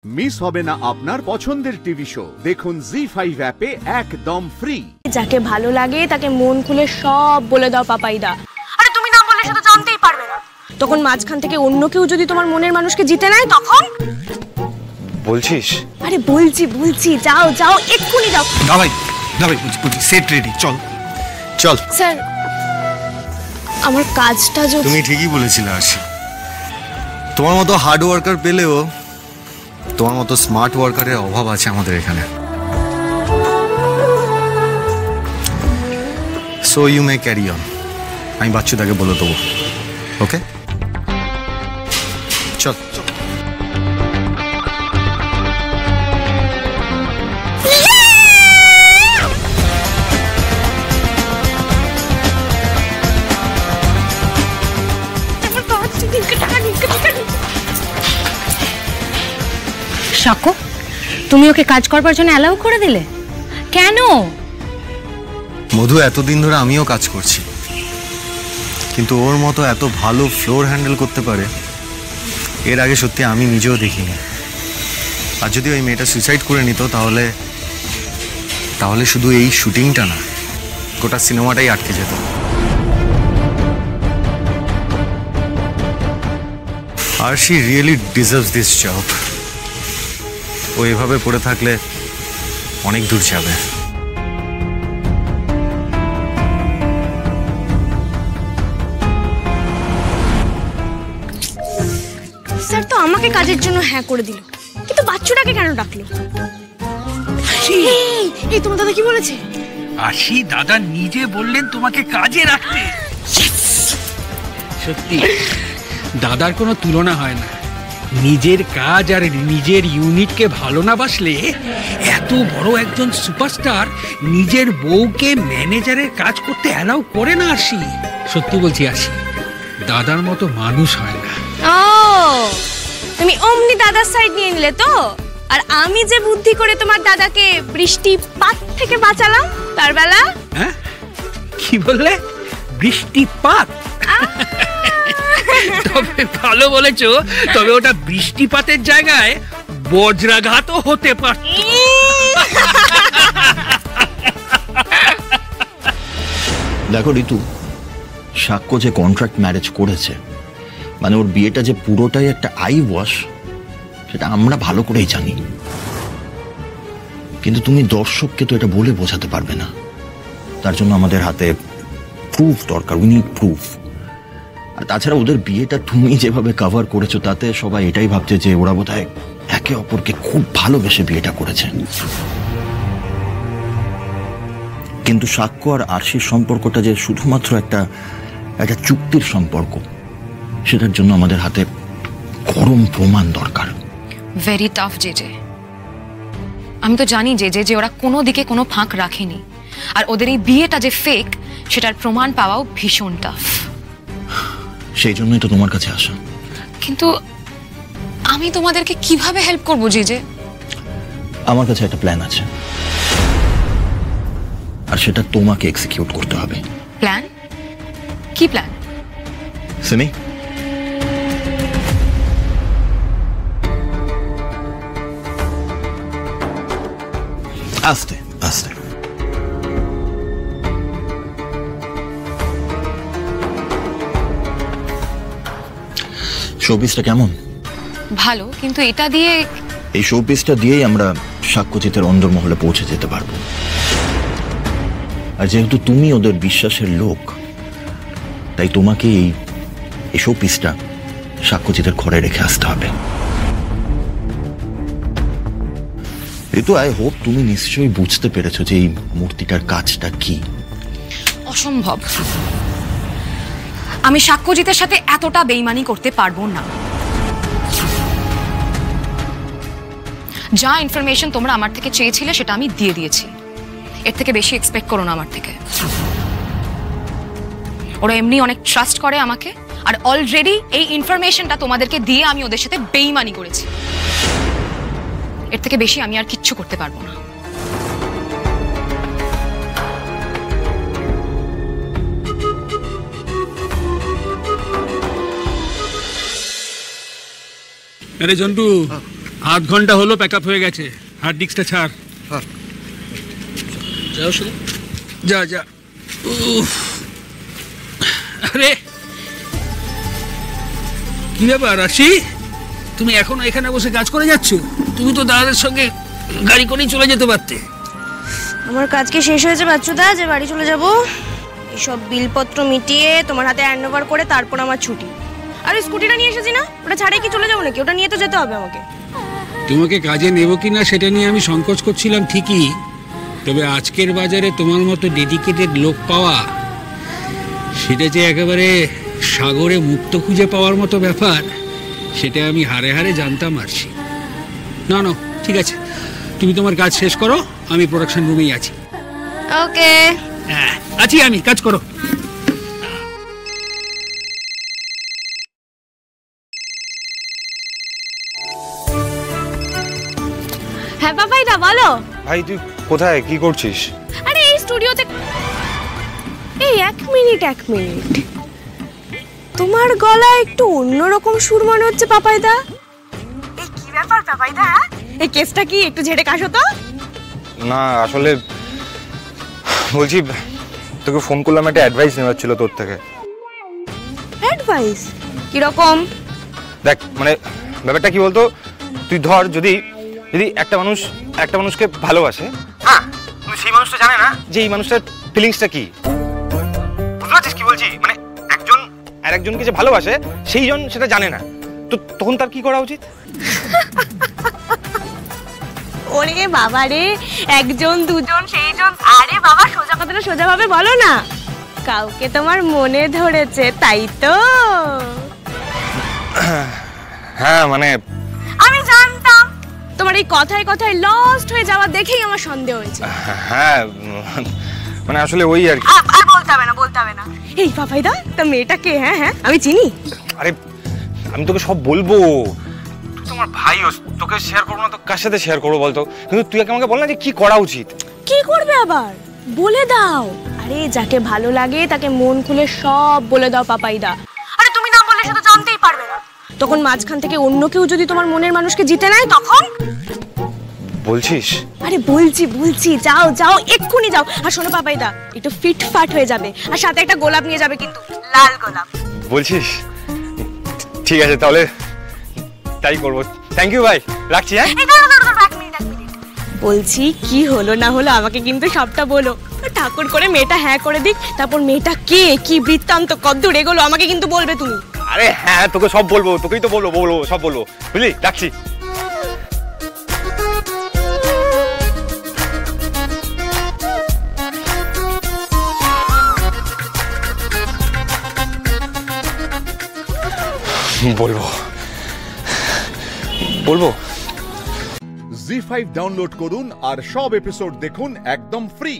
Miss হবে না আপনার পছন্দের টিভি শো। দেখুন জি5 অ্যাপে একদম ফ্রি। যাকে ভালো লাগে তাকে মন খুলে সব বলে দাও পাপাইদা। আরে তুমি না বললে সেটা জানতেই পারবে না। তখন মাঝখান থেকে অন্য কেউ যদি তোমার মনের মানুষকে জিতে নেয় তখন বলছিস? আরে বলছি যাও যাও এক্ষুনি যাও। না ভাই বলছি সেট রেডি, চল। স্যার আমার কাজটা যদি তুমি ঠিকই বলেছিলে আশি, তোমার মতো হার্ড ওয়ার্কার পেলেও তোমার মতো স্মার্ট ওয়ার্কারের অভাব আছে আমাদের এখানে। So you may carry on. আমি বাচ্চুদাকে বলে দেবো। ওকে চল। সাকো, তুমি ওকে কাজ করবার জন্য অ্যালাউ করে দিলে কেন? মধু, এতদিন ধরে আমিও কাজ করছি, কিন্তু ওর মতো এত ভালো ফ্লোর হ্যান্ডেল করতে পারে এর আগে সত্যি আমি নিজেও দেখিনি। আর যদি ওই মেয়েটা সুইসাইড করে নিত তাহলে শুধু এই শুটিংটা না, গোটা সিনেমাটাই আটকে যেত। আর she really deserves this job. ও এভাবে পড়ে থাকলে অনেক দূর যাবে। স্যার তো আমাকে কাজের জন্য হ্যাঁ করে দিল, কিন্তু বাচ্চুটাকে কেন ডাকলো? এই তোমার দাদা কি বলেছে? আশি দাদা নিজে বললেন তোমাকে কাজে রাখতে। সত্যি দাদার কোনো তুলনা হয় না। নিজের কাজ আর নিজের ইউনিটকে ভালো না বাসলে এত বড় একজন সুপারস্টার নিজের বউকে ম্যানেজারের কাজ করতে অ্যালাউ করে না। আশি সত্যি বলছি, আশি দাদার মতো মানুষ হয় না। ও তুমি অমনি দাদার সাইড নিয়ে নিলে তো? আর আমি যে বুদ্ধি করে তোমার দাদাকে বৃষ্টিপাত থেকে বাঁচালাম তার বেলা? হ্যাঁ কি বললে? বৃষ্টিপাত? তবে ভালো বলেছো, তবে ওটা বৃষ্টিপাতের জায়গায় বজ্রাঘাতও হতে পারত। দেখো ঋতু, সাক্ষ্য যে কন্ট্রাক্ট ম্যারেজ করেছে, মানে ওর বিয়েটা যে পুরোটাই একটা আই ওয়াশ, সেটা আমরা ভালো করেই জানি। কিন্তু তুমি দর্শককে তো এটা বলে বোঝাতে পারবে না। তার জন্য আমাদের হাতে প্রুফ দরকার। We need proof. আর তাছাড়া ওদের বিয়েটা তুমি যেভাবে কভার করেছো তাতে সবাই এটাই ভাবছে যে ওরা বোধহয় একে অপরকে খুব ভালোবেসে বিয়েটা করেছে। কিন্তু সাক্ষ্য আর আরশির সম্পর্কটা যে শুধুমাত্র একটা চুক্তির সম্পর্ক, সেটার জন্য আমাদের হাতে গরম প্রমাণ দরকার। Very tough JJ. আমি তো জানি যে ওরা কোনো দিকে কোনো ফাঁক রাখেনি, আর ওদের এই বিয়েটা যে ফেক সেটার প্রমাণ পাওয়াও ভীষণ টাফ। সেই জন্যই তো তোমার কাছে আসা। কিন্তু আমি তোমাদেরকে কিভাবে হেল্প করবো জেজে? আমার কাছে একটা প্ল্যান আছে, আর সেটা তোমাকে এক্সিকিউট করতে হবে। প্ল্যান? কি প্ল্যান? সিমি, আস্তে আস্তে। শোপিসটা কেমন? ভালো, কিন্তু এটা দিয়ে? এই শোপিসটা দিয়েই আমরা সাক্ষ্যজিতের অন্দরমহলে পৌঁছে যেতে পারবো। আর যেহেতু তুমি ওদের বিশ্বাসের লোক, তাই তোমাকে এই শোপিসটা সাক্ষ্যজিতের ঘরে রেখে আসতে হবে। ঋতু, আই হোপ তুমি নিশ্চয়ই বুঝতে পেরেছো যে এই মূর্তিটার কাজটা কি। অসম্ভব। আমি সাক্ষ্যজিতের সাথে এতটা বেইমানি করতে পারবো না। যা ইনফরমেশন তোমরা আমার থেকে চেয়েছিলে সেটা আমি দিয়ে দিয়েছি। এর থেকে বেশি এক্সপেক্ট করো না আমার থেকে। ওরা এমনি অনেক ট্রাস্ট করে আমাকে, আর অলরেডি এই ইনফরমেশনটা তোমাদেরকে দিয়ে আমি ওদের সাথে বেইমানি করেছি। এর থেকে বেশি আমি আর কিচ্ছু করতে পারবো না। আরে জন্টু, আধ ঘন্টা হলো প্যাক আপ হয়ে গেছে, হার্ড ডিস্কটা ছাড়। যাও শুধু, যা যা। উফ, আরে কি ব্যাপার রাশি, তুমি এখনো এখানে বসে কাজ করে যাচ্ছ? তুমি তো দাদাদের সঙ্গে গাড়ি করেই চলে যেতে পারতে। আমার কাজ কি শেষ হয়েছে বাচ্চুদা যে বাড়ি চলে যাব? এইসব বিলপত্র মিটিয়ে তোমার হাতে হ্যান্ড ওভার করে তারপর আমার ছুটি। আর ওই স্কুটিটা নিয়ে এসেছি না, ওটা ছাড়াই কি চলে যাবো নাকি? ওটা নিয়ে তো যেতে হবে আমাকে। তোমাকে কাজে নেব কিনা সেটা নিয়ে আমি সংকোচ করছিলাম ঠিকই, তবে আজকের বাজারে তোমার মতো ডেডিকেটেড লোক পাওয়া, সেটা যে একেবারে সাগরে মুক্ত খুঁজে পাওয়ার মতো ব্যাপার, সেটা আমি হারে হারে জানতাম। আরছি না না, ঠিক আছে, তুমি তোমার কাজ শেষ করো, আমি প্রোডাকশন রুমেই আছি। ওকে, হ্যাঁ আছি আমি, কাজ করো। হ্যাঁ পাপাইদা বলো। ভাই তুই কোথায়, কি করছিস? আরে এই স্টুডিওতে। এই এক মিনিট, তোমার গলায় একটু অন্যরকম সুর মনে হচ্ছে পাপাইদা। এই কি ব্যাপার পাপাইদা? এই কেসটা কি একটু ঝেড়ে কাশো তো। না আসলে বলছি, তোকে ফোন করলাম, একটা অ্যাডভাইস নেওয়ার ছিল তোর থেকে। অ্যাডভাইস কিরকম? দেখ মানে ব্যাপারটা কি বলতো, তুই ধর যদি একটা মানুষকে ভালোবাসে, হ্যাঁ, কিন্তু সেই মানুষটা জানে না যে এই মানুষটার ফিলিংসটা কি। বুঝতে পারছিস কি বলছি? মানে একজন আর একজনকে যে ভালোবাসে সেই জন সেটা জানে না, তো তখন তার কি করা উচিত? ওরে বাবা রে, একজন দুজন সেইজন। আরে বাবা সোজা কথাটা সোজাভাবে বলো না। কাউকে তোমার মনে ধরেছে তাই তো? হ্যাঁ মানে আমি জানতাম তোমার এই কথায় কথায় লস্ট হয়ে যাওয়া দেখেই আমার সন্দেহ হয়েছে। হ্যাঁ মানে আসলে ওই আর কি। আর বলতে হবে না। এই পাপাইদা, তা মেয়েটা কে? হ্যাঁ আমি চিনি। আরে আমি তোকে সব বলবো, তুই তো আমার ভাই, তোকে শেয়ার করবো না তো কার সাথে শেয়ার করবো বলতো? কিন্তু তুই আমাকে বল না যে কি করা উচিত। কি করবে আবার? বলে দাও। আরে যাকে ভালো লাগে তাকে মন খুলে সব বলে দাও পাপাইদা। আরে তুমি না বললে সেটা জানতেই পারবে না। তখন মাঝখান থেকে অন্য কেউ যদি তোমার মনের মানুষকে জিতে নেয় তখন? বলছিস? আরে বলছি, যাও এক্ষুনি যাও। আর শোনো পাপাইদা, একটু ফিটফাট হয়ে যাবে, আর সাথে একটা গোলাপ নিয়ে যাবে, কিন্তু লাল গোলাপ। বলছিস? ঠিক আছে তাহলে তাই করবো। থ্যাংক ইউ ভাই, রাখছি। হ্যাঁ এক মিনিট। বলছি কি হলো না হলো আমাকে কিন্তু সবটা বলো। ঠাকুর করে মেয়েটা হ্যাঁ করে দিক, তারপর মেয়েটা কে, কি বৃত্তান্ত, কদ্দূর এগোলো আমাকে কিন্তু বলবে তুমি। আরে হ্যাঁ তোকে সব বলবো, তোকেই তো বলবো সব বলবো, বুঝলি? রাখছি। বলবো। জি5 ডাউনলোড করুন আর সব এপিসোড দেখুন একদম ফ্রি।